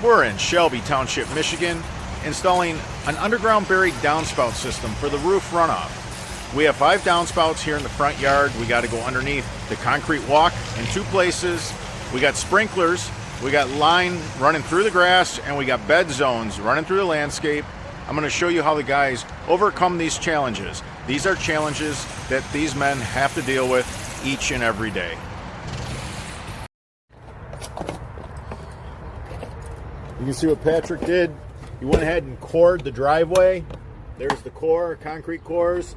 We're in Shelby Township, Michigan, installing an underground buried downspout system for the roof runoff. We have 5 downspouts here in the front yard. We got to go underneath the concrete walk in 2 places. We got sprinklers, we got line running through the grass, and we got bed zones running through the landscape. I'm going to show you how the guys overcome these challenges. These are challenges that these men have to deal with each and every day. You can see what Patrick did. He went ahead and cored the driveway. There's the core, concrete cores.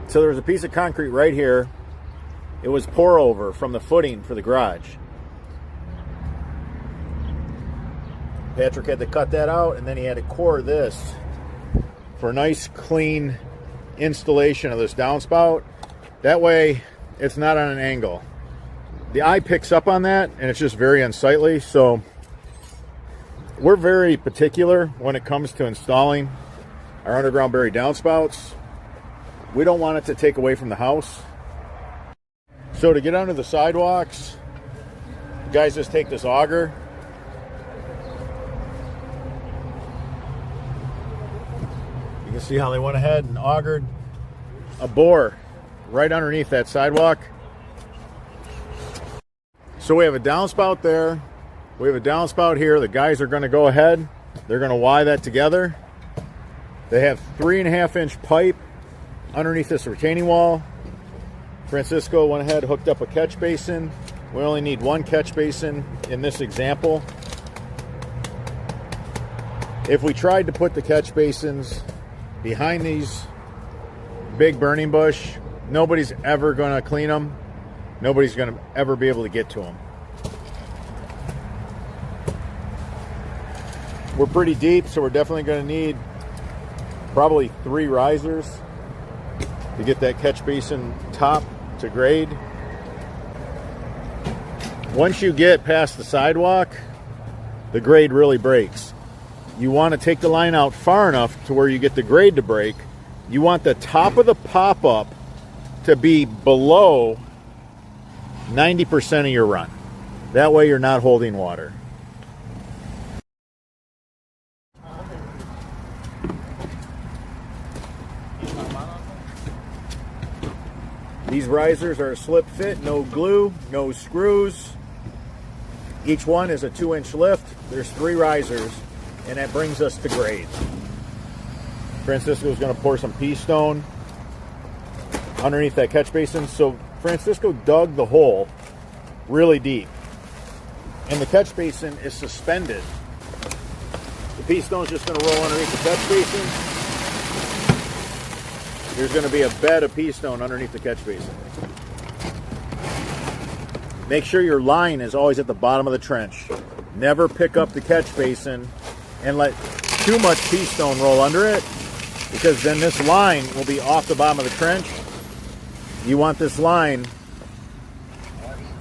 So there's a piece of concrete right here. It was pour over from the footing for the garage. Patrick had to cut that out, and then he had to core this for a nice clean installation of this downspout. That way it's not on an angle. The eye picks up on that, and it's just very unsightly. So we're very particular when it comes to installing our underground buried downspouts. We don't want it to take away from the house. So to get under the sidewalks, you guys just take this auger. You can see how they went ahead and augered a bore right underneath that sidewalk. So we have a downspout there. We have a downspout here. The guys are going to go ahead. They're going to wire that together. They have 3.5-inch pipe underneath this retaining wall. Francisco went ahead, hooked up a catch basin. We only need 1 catch basin in this example. If we tried to put the catch basins behind these big burning bush, nobody's ever going to clean them. Nobody's going to ever be able to get to them. We're pretty deep, so we're definitely going to need probably 3 risers to get that catch basin top to grade. Once you get past the sidewalk, the grade really breaks. You want to take the line out far enough to where you get the grade to break. You want the top of the pop-up to be below 90% of your run. That way you're not holding water. These risers are a slip fit, no glue, no screws. Each one is a 2-inch lift. There's 3 risers, and that brings us to grade. Francisco is going to pour some pea stone underneath that catch basin. So Francisco dug the hole really deep, and the catch basin is suspended. The pea stone is just going to roll underneath the catch basin. There's going to be a bed of pea stone underneath the catch basin. Make sure your line is always at the bottom of the trench. Never pick up the catch basin and let too much pea stone roll under it, because then this line will be off the bottom of the trench. You want this line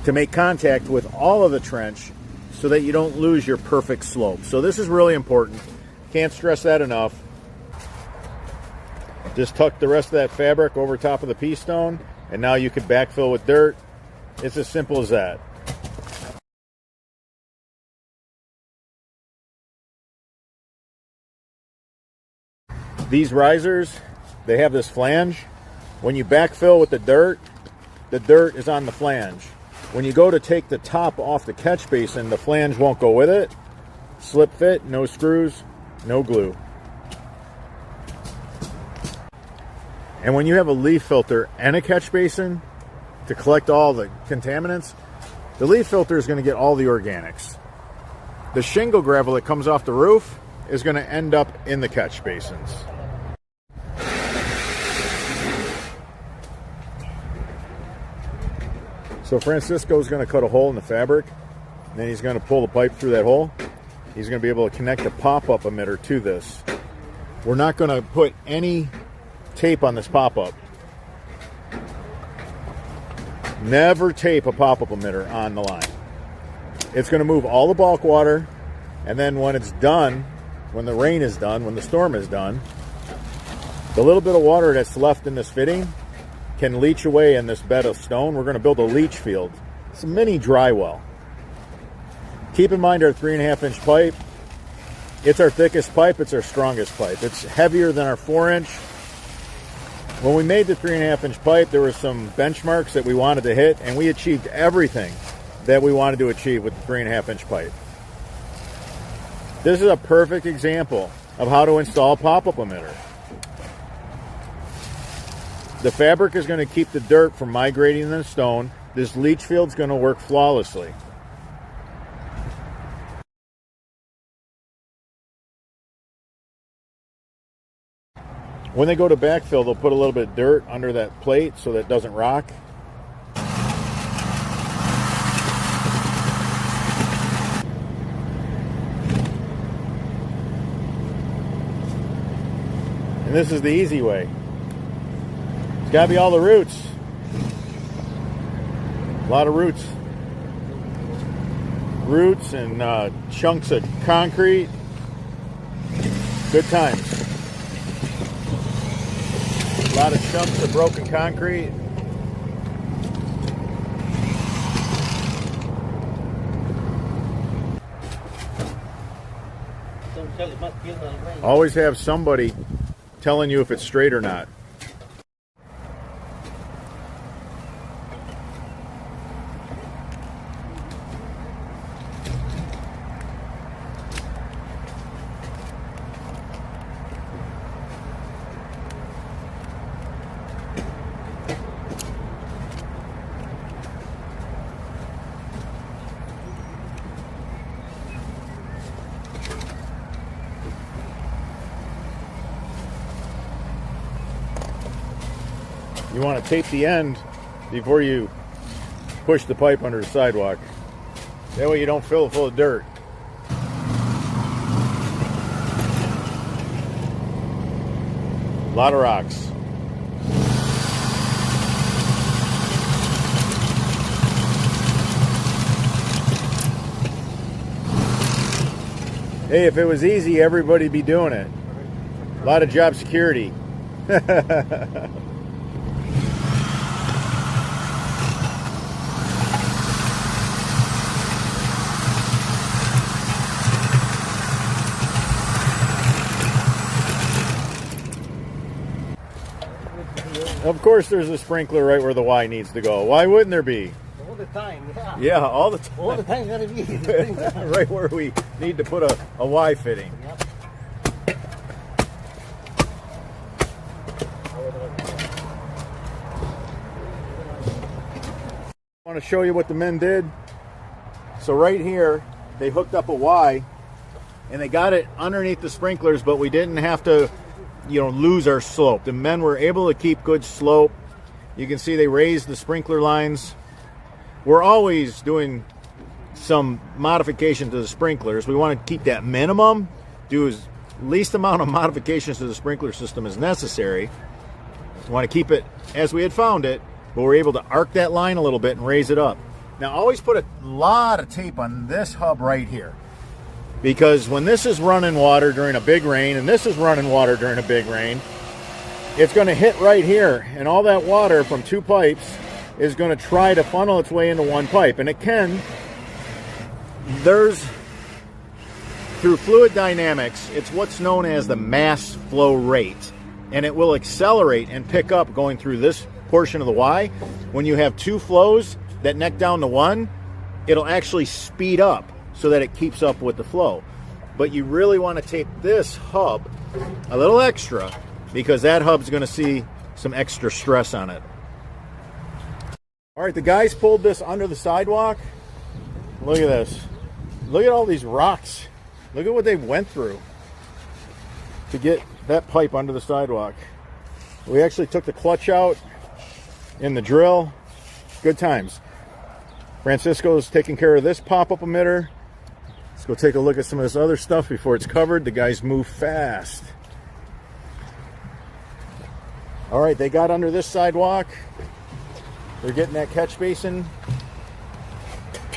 to make contact with all of the trench so that you don't lose your perfect slope. So this is really important. Can't stress that enough. Just tuck the rest of that fabric over top of the pea stone, and now you can backfill with dirt. It's as simple as that. These risers, they have this flange. When you backfill with the dirt is on the flange. When you go to take the top off the catch basin, the flange won't go with it. Slip fit, no screws, no glue. And when you have a leaf filter and a catch basin to collect all the contaminants, the leaf filter is going to get all the organics. The shingle gravel that comes off the roof is going to end up in the catch basins. So Francisco is going to cut a hole in the fabric, and then he's going to pull the pipe through that hole. He's going to be able to connect a pop-up emitter to this. We're not going to put any tape on this pop-up. Never tape a pop-up emitter on the line. It's going to move all the bulk water, and then when it's done, when the rain is done, when the storm is done, the little bit of water that's left in this fitting can leach away in this bed of stone. We're going to build a leach field. It's a mini dry well. Keep in mind our 3.5-inch pipe. It's our thickest pipe. It's our strongest pipe. It's heavier than our 4-inch. When we made the 3.5-inch pipe, there were some benchmarks that we wanted to hit, and we achieved everything that we wanted to achieve with the 3.5-inch pipe. This is a perfect example of how to install a pop-up emitter. The fabric is going to keep the dirt from migrating in the stone. This leach field is going to work flawlessly. When they go to backfill, they'll put a little bit of dirt under that plate so that it doesn't rock. And this is the easy way. It's got to be all the roots. A lot of roots. Roots and chunks of concrete. Good times. A lot of chunks of broken concrete. Always have somebody telling you if it's straight or not. You want to tape the end before you push the pipe under the sidewalk. That way you don't fill it full of dirt. A lot of rocks. Hey, if it was easy, everybody'd be doing it. A lot of job security. Of course there's a sprinkler right where the Y needs to go. Why wouldn't there be? All the time, yeah. Yeah, all the time. All the time gotta be. Right where we need to put a Y fitting. Yep. I want to show you what the men did. So right here, they hooked up a Y, and they got it underneath the sprinklers, but we didn't have to, lose our slope. The men were able to keep good slope. You can see they raised the sprinkler lines. We're always doing some modification to the sprinklers. We want to keep that minimum, do as least amount of modifications to the sprinkler system as necessary. We want to keep it as we had found it, but we're able to arc that line a little bit and raise it up. Now always put a lot of tape on this hub right here, because when this is running water during a big rain and this is running water during a big rain, it's going to hit right here, and all that water from two pipes is going to try to funnel its way into one pipe, and it can. Through fluid dynamics, it's what's known as the mass flow rate, and it will accelerate and pick up going through this portion of the Y. When you have two flows that neck down to one, it'll actually speed up so that it keeps up with the flow. But you really want to tape this hub a little extra, because that hub's going to see some extra stress on it. All right, the guys pulled this under the sidewalk. Look at this. Look at all these rocks. Look at what they went through to get that pipe under the sidewalk. We actually took the clutch out in the drill. Good times. Francisco's taking care of this pop-up emitter. Let's go take a look at some of this other stuff before it's covered. The guys move fast. All right, they got under this sidewalk. They're getting that catch basin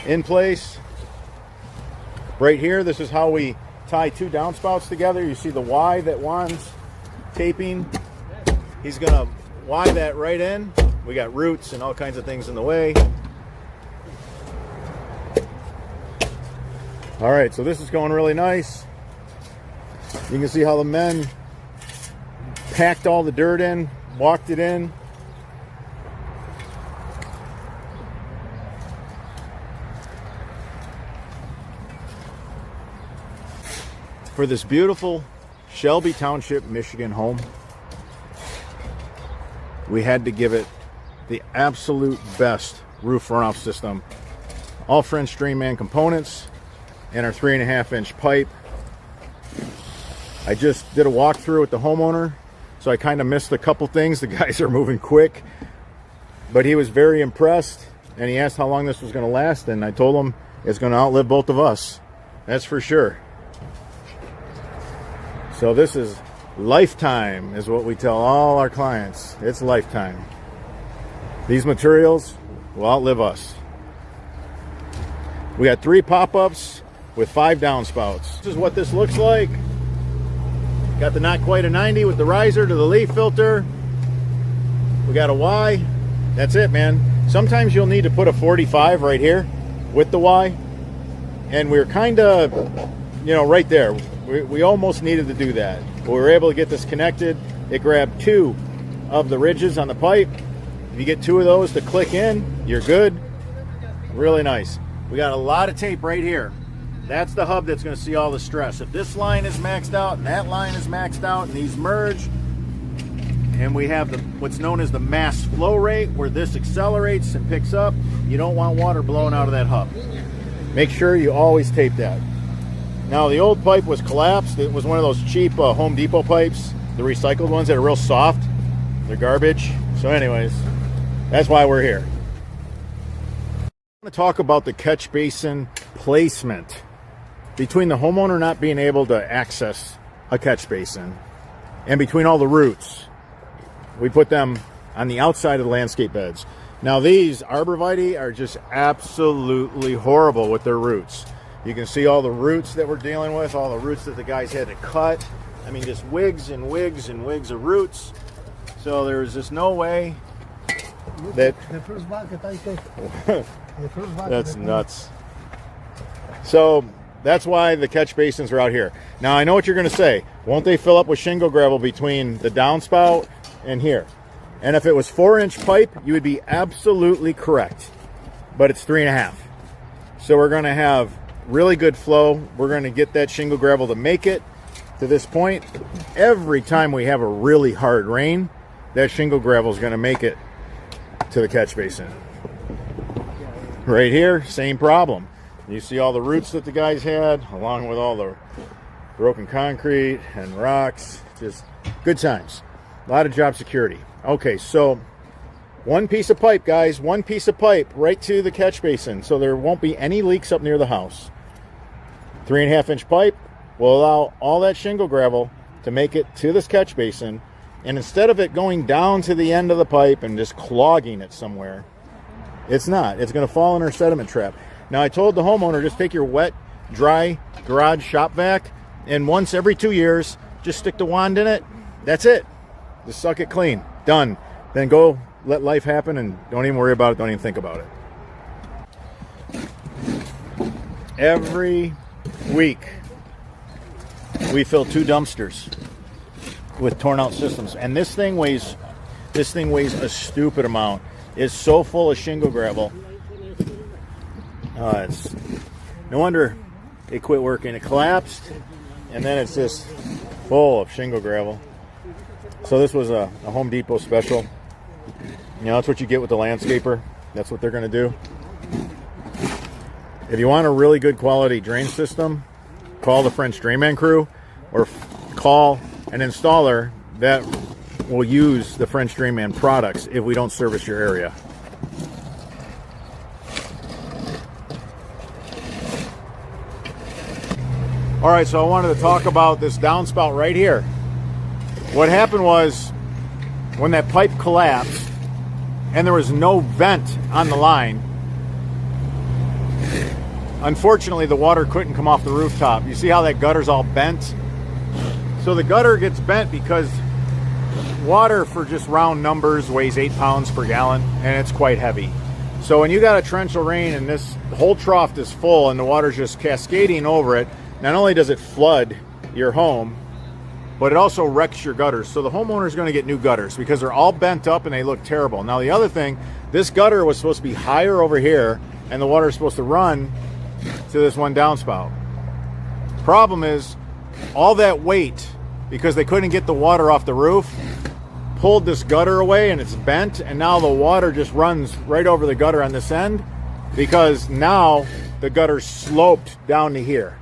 in place. Right here, this is how we tie two downspouts together. You see the Y that Juan's taping. He's gonna Y that right in. We got roots and all kinds of things in the way. All right, so this is going really nice. You can see how the men packed all the dirt in, walked it in. For this beautiful Shelby Township, Michigan home, we had to give it the absolute best roof runoff system. All French Drainman components and our 3.5-inch pipe. I just did a walkthrough with the homeowner, so I kind of missed a couple things. The guys are moving quick, but he was very impressed, and he asked how long this was going to last, and I told him it's going to outlive both of us. That's for sure. So this is lifetime, is what we tell all our clients. It's lifetime. These materials will outlive us. We got 3 pop-ups with 5 downspouts. This is what this looks like. Got the not quite a 90 with the riser to the leaf filter. We got a Y. That's it, man. Sometimes you'll need to put a 45 right here with the Y. And we're kind of, you know, right there. We almost needed to do that. But we were able to get this connected. It grabbed 2 of the ridges on the pipe. If you get 2 of those to click in, you're good. Really nice. We got a lot of tape right here. That's the hub that's going to see all the stress. If this line is maxed out and that line is maxed out and these merge, and we have what's known as the mass flow rate, where this accelerates and picks up, you don't want water blowing out of that hub. Make sure you always tape that. Now, the old pipe was collapsed. It was one of those cheap Home Depot pipes, the recycled ones that are real soft. They're garbage. So anyways, that's why we're here. I want to talk about the catch basin placement. Between the homeowner not being able to access a catch basin and between all the roots, we put them on the outside of the landscape beds. Now, these arborvitae are just absolutely horrible with their roots. You can see all the roots that we're dealing with, all the roots that the guys had to cut. I mean, just wigs and wigs and wigs of roots. So there's just no way that... That's nuts. So that's why the catch basins are out here. Now, I know what you're going to say. Won't they fill up with shingle gravel between the downspout and here? And if it was 4-inch pipe, you would be absolutely correct. But it's 3.5. So we're going to have really good flow. We're going to get that shingle gravel to make it to this point. Every time we have a really hard rain, that shingle gravel is going to make it to the catch basin. Right here, same problem. You see all the roots that the guys had, along with all the broken concrete and rocks. Just good times. A lot of job security. Okay, so 1 piece of pipe, guys. 1 piece of pipe right to the catch basin, so there won't be any leaks up near the house. 3.5-inch pipe will allow all that shingle gravel to make it to this catch basin, and instead of it going down to the end of the pipe and just clogging it somewhere, it's not. It's going to fall in our sediment trap. Now, I told the homeowner, just take your wet, dry garage shop vac, and once every 2 years, just stick the wand in it. That's it. Just suck it clean. Done. Then go let life happen and don't even worry about it. Don't even think about it. Every week, we fill 2 dumpsters with torn out systems. And this thing weighs a stupid amount. It's so full of shingle gravel. It's no wonder it quit working. It collapsed, and then it's just full of shingle gravel. So this was a Home Depot special. You know, that's what you get with the landscaper. That's what they're going to do. If you want a really good quality drain system, call the French Drainman crew, or call an installer that will use the French Drainman products if we don't service your area. All right, so I wanted to talk about this downspout right here. What happened was, when that pipe collapsed and there was no vent on the line, unfortunately the water couldn't come off the rooftop. You see how that gutter's all bent? So the gutter gets bent because water, for just round numbers, weighs 8 pounds per gallon, and it's quite heavy. So when you got a torrential rain and this whole trough is full and the water's just cascading over it, not only does it flood your home, but it also wrecks your gutters. So the homeowner is going to get new gutters because they're all bent up and they look terrible. Now the other thing, this gutter was supposed to be higher over here and the water is supposed to run to this one downspout. Problem is, all that weight, because they couldn't get the water off the roof, pulled this gutter away and it's bent, and now the water just runs right over the gutter on this end because now the gutter's sloped down to here.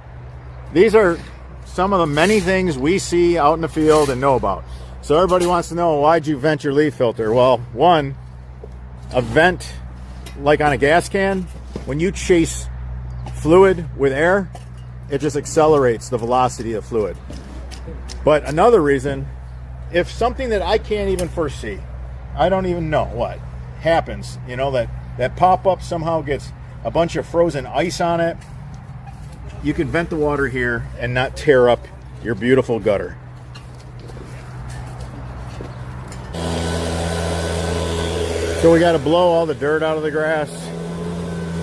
These are some of the many things we see out in the field and know about. So everybody wants to know, why'd you vent your leaf filter? Well, one, a vent like on a gas can, when you chase fluid with air, it just accelerates the velocity of fluid. But another reason, if something that I can't even foresee, I don't even know what happens, you know, that pop-up somehow gets a bunch of frozen ice on it, you can vent the water here and not tear up your beautiful gutter. So we got to blow all the dirt out of the grass.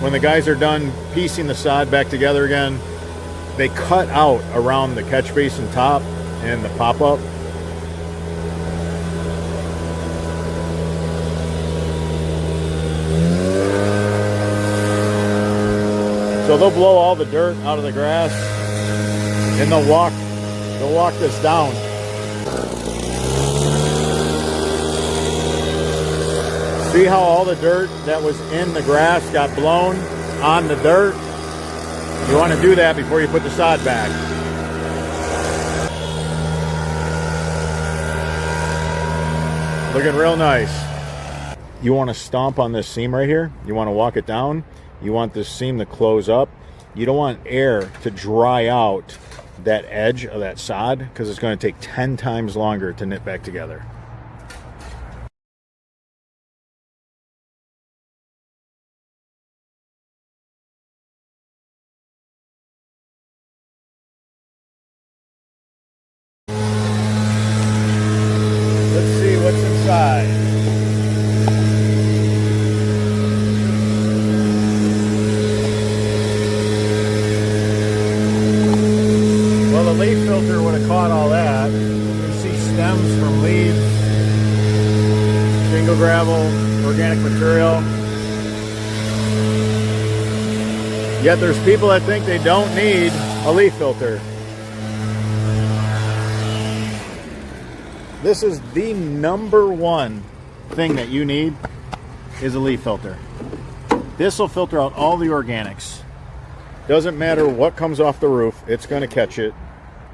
When the guys are done piecing the sod back together again, they cut out around the catch basin top and the pop-up. So they'll blow all the dirt out of the grass and they'll walk this down. See how all the dirt that was in the grass got blown on the dirt? You want to do that before you put the sod back. Looking real nice. You want to stomp on this seam right here. You want to walk it down. You want this seam to close up. You don't want air to dry out that edge of that sod because it's going to take 10 times longer to knit back together. Let's see what's inside. Leaf filter would have caught all that. You see stems from leaves, shingle, gravel, organic material. Yet there's people that think they don't need a leaf filter. This is the #1 thing that you need is a leaf filter. This will filter out all the organics. Doesn't matter what comes off the roof, it's going to catch it.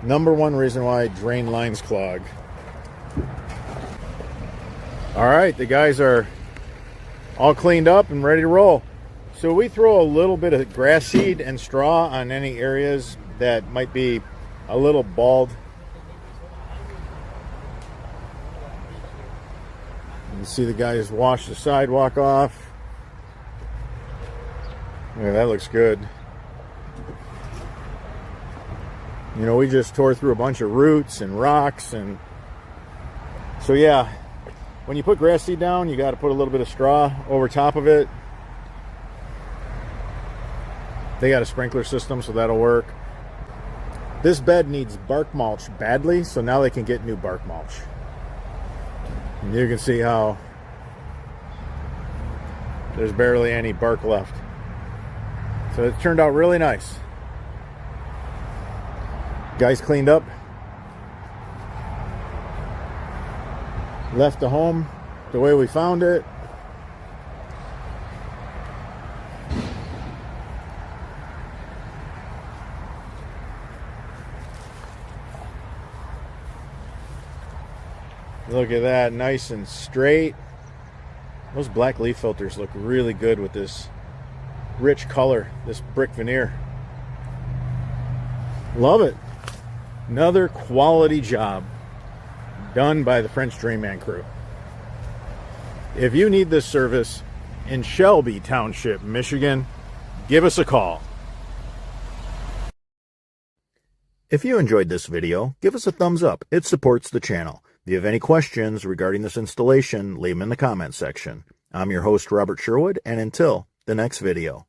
#1 reason why drain lines clog. All right, the guys are all cleaned up and ready to roll. So we throw a little bit of grass seed and straw on any areas that might be a little bald. You see the guys wash the sidewalk off. Yeah, that looks good. You know, we just tore through a bunch of roots and rocks, and so yeah, when you put grass seed down, you got to put a little bit of straw over top of it. They got a sprinkler system, so that'll work. This bed needs bark mulch badly, so now they can get new bark mulch. And you can see how there's barely any bark left. So it turned out really nice. Guys cleaned up, left the home the way we found it. Look at that, nice and straight. Those black leaf filters look really good with this rich color, this brick veneer. Love it. Another quality job done by the French Drainman crew. If you need this service in Shelby Township, Michigan, give us a call. If you enjoyed this video, give us a thumbs up. It supports the channel. If you have any questions regarding this installation, leave them in the comments section. I'm your host, Robert Sherwood, and until the next video.